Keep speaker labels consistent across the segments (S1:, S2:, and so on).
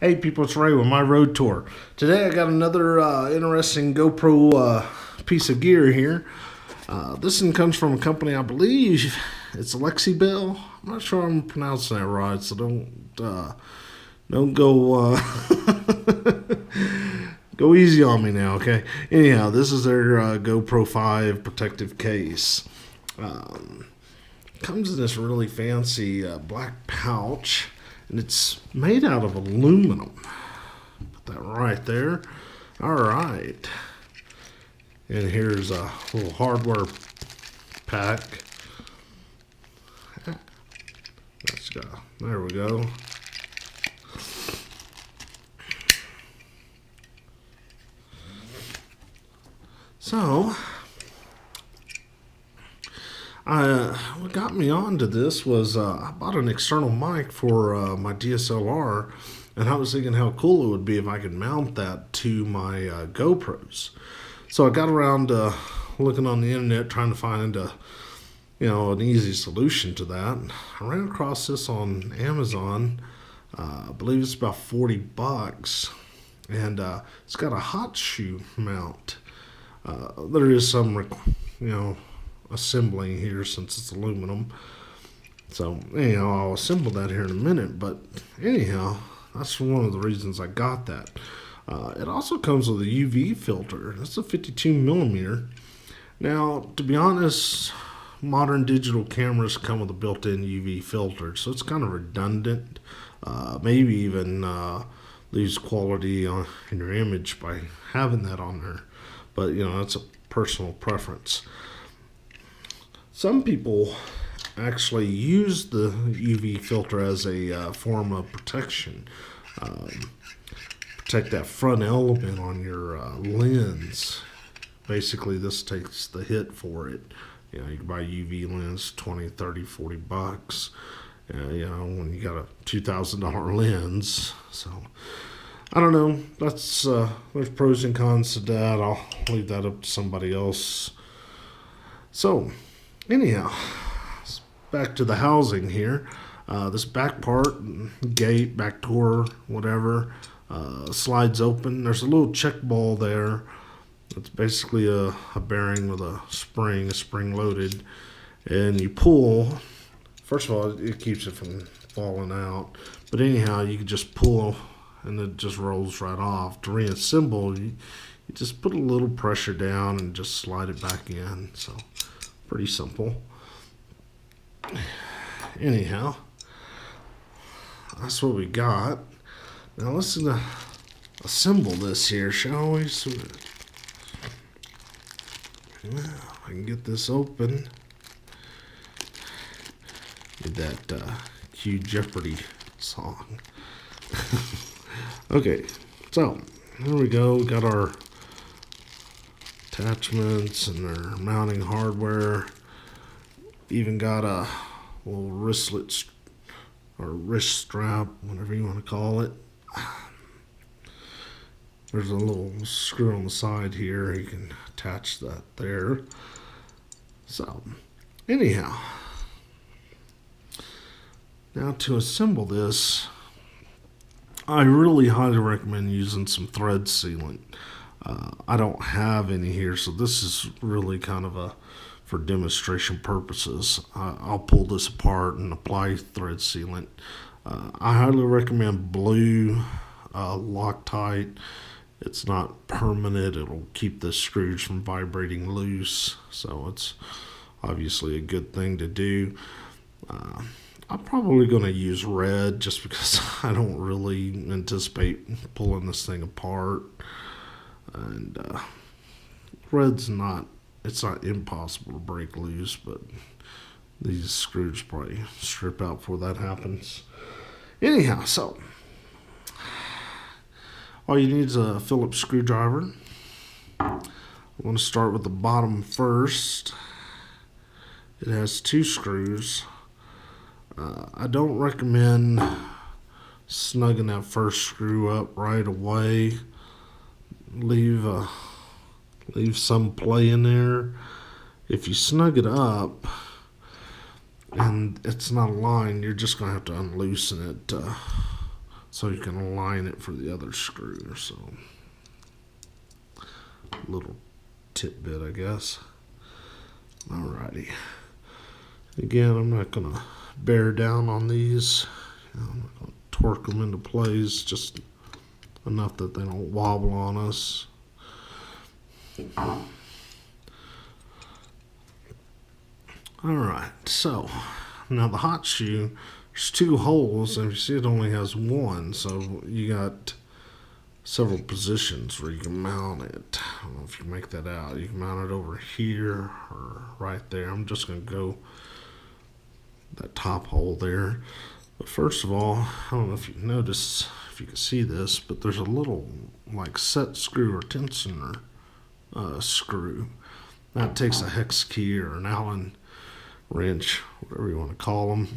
S1: Hey people, it's Ray with my road tour. Today I got another interesting GoPro piece of gear here. This one comes from a company, I believe it's Luxebell. I'm not sure I'm pronouncing that right, so don't go go easy on me now, okay? Anyhow, this is their GoPro 5 protective case. Comes in this really fancy black pouch, and it's made out of aluminum. Put that right there. All right. And here's a little hardware pack. Let's go. There we go. So, what got me onto this was I bought an external mic for my DSLR, and I was thinking how cool it would be if I could mount that to my GoPros. So I got around looking on the internet trying to find an easy solution to that. I ran across this on Amazon. I believe it's about $40, and it's got a hot shoe mount. There is some, assembling here since it's aluminum. So anyhow, I'll assemble that here in a minute. But anyhow, that's one of the reasons I got that. It also comes with a UV filter. That's a 52 millimeter. Now, to be honest, modern digital cameras come with a built-in UV filter, so it's kind of redundant. Maybe even lose quality in your image by having that on there. But that's a personal preference. Some people actually use the UV filter as a form of protection. Protect that front element on your lens. Basically, this takes the hit for it. You can buy a UV lens, 20, 30, $40. When you got a $2,000 lens. So, I don't know. There's pros and cons to that. I'll leave that up to somebody else. So, anyhow, back to the housing here. This back part, gate, back door, whatever, slides open. There's a little check ball there. It's basically a bearing with a spring loaded. And you pull. First of all, it keeps it from falling out. But anyhow, you can just pull and it just rolls right off. To reassemble, you just put a little pressure down and just slide it back in. So, pretty simple. Anyhow, that's what we got. Now let's assemble this here, shall we? So, I can get this open. Get that Q Jeopardy song. Okay, so here we go. We got our attachments and our mounting hardware. Even got a little wristlet or wrist strap, whatever you want to call it. There's a little screw on the side here. You can attach that there. So, anyhow, now to assemble this, I really highly recommend using some thread sealant. I don't have any here, so this is really kind of for demonstration purposes. I'll pull this apart and apply thread sealant. I highly recommend blue Loctite. It's not permanent. It'll keep the screws from vibrating loose, so it's obviously a good thing to do. I'm probably going to use red just because I don't really anticipate pulling this thing apart. And red's it's not impossible to break loose, but these screws probably strip out before that happens. Anyhow, so all you need is a Phillips screwdriver. I'm going to start with the bottom first. It has 2 screws. I don't recommend snugging that first screw up right away. Leave some play in there. If you snug it up and it's not aligned, you're just going to have to unloosen it so you can align it for the other screw. So, little tidbit, I guess. Alrighty. Again, I'm not going to bear down on these. I'm not going to torque them into place, just enough that they don't wobble on us. Alright, so now the hot shoe, there's 2 holes, and if you see it only has 1, so you got several positions where you can mount it. I don't know if you make that out. You can mount it over here or right there. I'm just going to go that top hole there. But first of all, I don't know if you notice, if you can see this, but there's a little like set screw or tensioner screw. That takes a hex key or an Allen wrench, whatever you want to call them.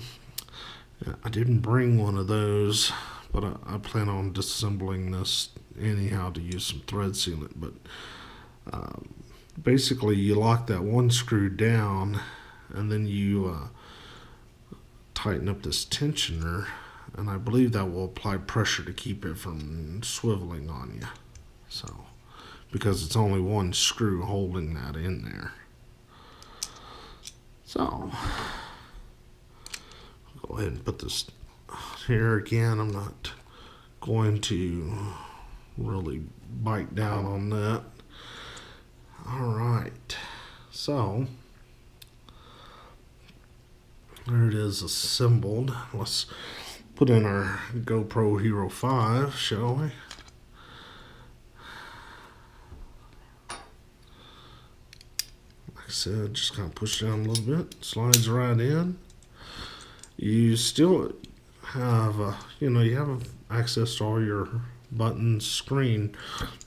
S1: I didn't bring one of those, but I plan on disassembling this anyhow to use some thread sealant. But basically you lock that one screw down, and then you tighten up this tensioner, and I believe that will apply pressure to keep it from swiveling on you. So, because it's only one screw holding that in there. So, I'll go ahead and put this here again. I'm not going to really bite down on that. Alright, so there it is assembled. Let's put in our GoPro Hero 5, shall we? Like I said, just kind of push down a little bit, slides right in. You still have, you have access to all your buttons, screen,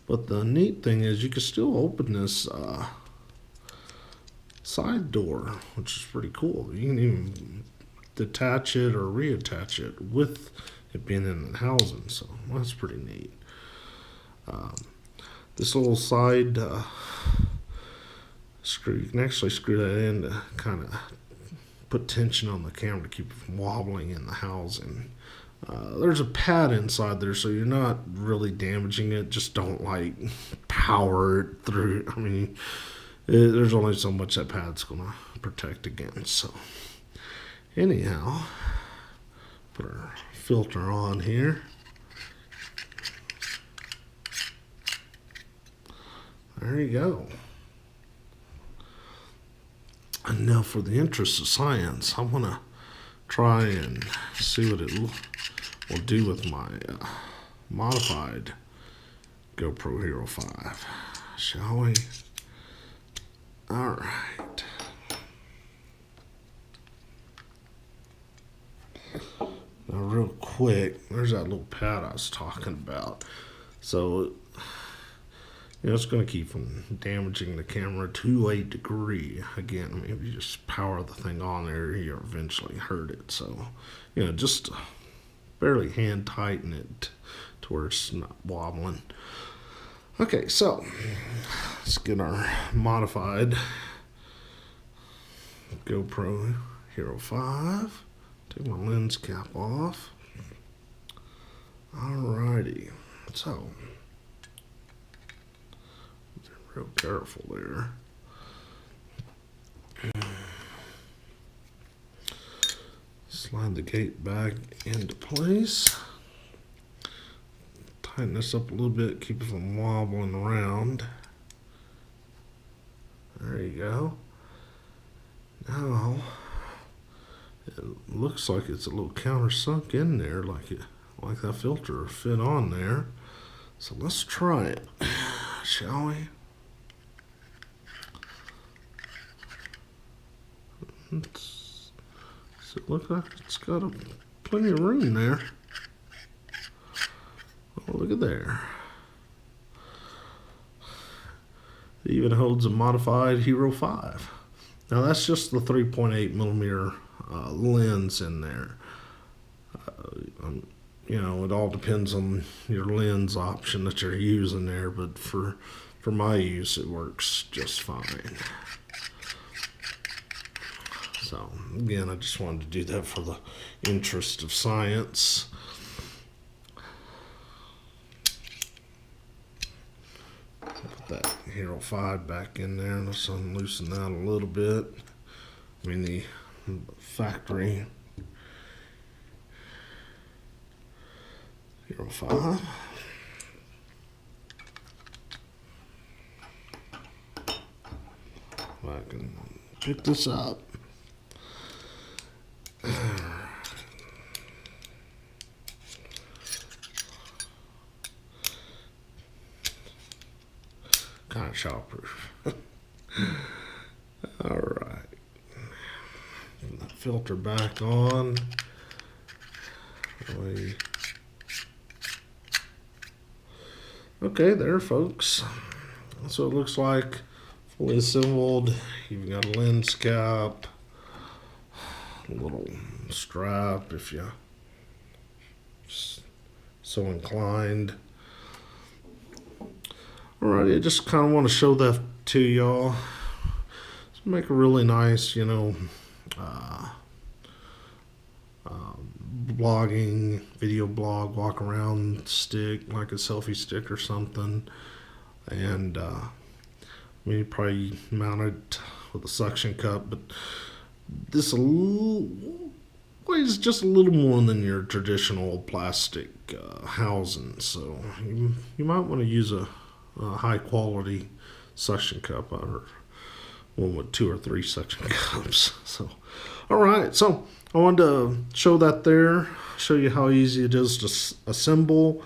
S1: but the neat thing is you can still open this side door, which is pretty cool. You can even detach it or reattach it with it being in the housing, so that's pretty neat. This little side screw, you can actually screw that in to kind of put tension on the camera to keep it from wobbling in the housing. There's a pad inside there, so you're not really damaging it. Just don't like power it through. I mean, there's only so much that pad's gonna protect against. So anyhow, put our filter on here. There you go. And now for the interest of science, I'm going to try and see what it will do with my modified GoPro Hero 5. Shall we? Alright. Now real quick, there's that little pad I was talking about. So, it's going to keep from damaging the camera to a degree. Again, I mean, if you just power the thing on there, you'll eventually hurt it. So, just barely hand tighten it to where it's not wobbling. Okay, so let's get our modified GoPro Hero 5. Take my lens cap off. Alrighty, so real careful there. Slide the gate back into place. Tighten this up a little bit, keep it from wobbling around. There you go. Now, it looks like it's a little countersunk in there, like that filter fit on there. So let's try it, shall we? Does it look like it's got plenty of room there? Oh, look at there. It even holds a modified Hero 5. Now that's just the 3.8 millimeter lens in there. It all depends on your lens option that you're using there, but for my use, it works just fine. So, again, I just wanted to do that for the interest of science. Hero 5 back in there. Let's unloosen that a little bit. I mean the factory Hero 5. If I can pick this up. Kind of childproof. Alright. Filter back on. Okay, there, folks. That's what it looks like. Fully assembled. You've got a lens cap, a little strap if you're so inclined. Alrighty, I just kind of want to show that to y'all. Let's make a really nice, you know, blogging, video blog, walk around stick, like a selfie stick or something. And I mean, you probably mount it with a suction cup, but this weighs just a little more than your traditional plastic housing. So you might want to use a high quality suction cup, or one with 2 or 3 suction cups. So, all right. So I wanted to show that there, show you how easy it is to assemble,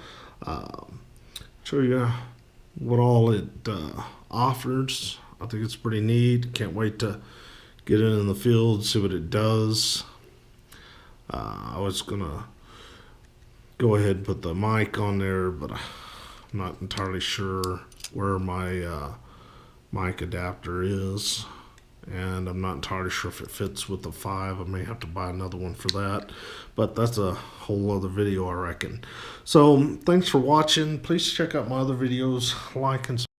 S1: show you what all it offers. I think it's pretty neat. Can't wait to get it in the field, see what it does. I was gonna go ahead and put the mic on there, but I'm not entirely sure where my mic adapter is, and I'm not entirely sure if it fits with the 5. I may have to buy another one for that, but that's a whole other video, I reckon. So thanks for watching. Please check out my other videos, like and subscribe.